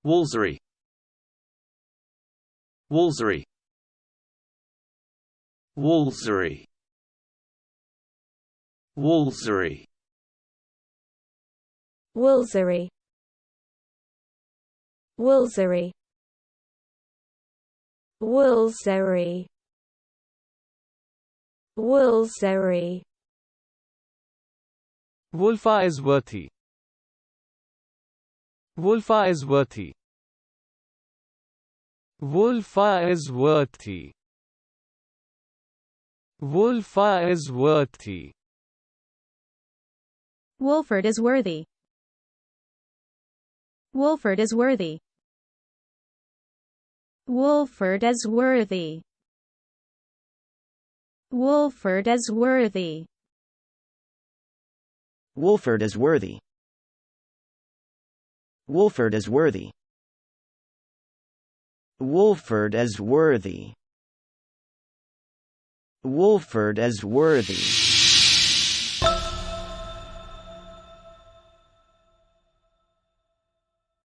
Woolsey. Woolsey. Woolsey. Woolsey. Woolsey. Woolsey. Woolsey. Woolsey. Woolfardisworthy. Woolfardisworthy. Woolfardisworthy. Woolfardisworthy. Woolfardisworthy. Woolfardisworthy. Woolfardisworthy. Woolfardisworthy. Woolfardisworthy. Woolfardisworthy. Woolfardisworthy. Woolfardisworthy.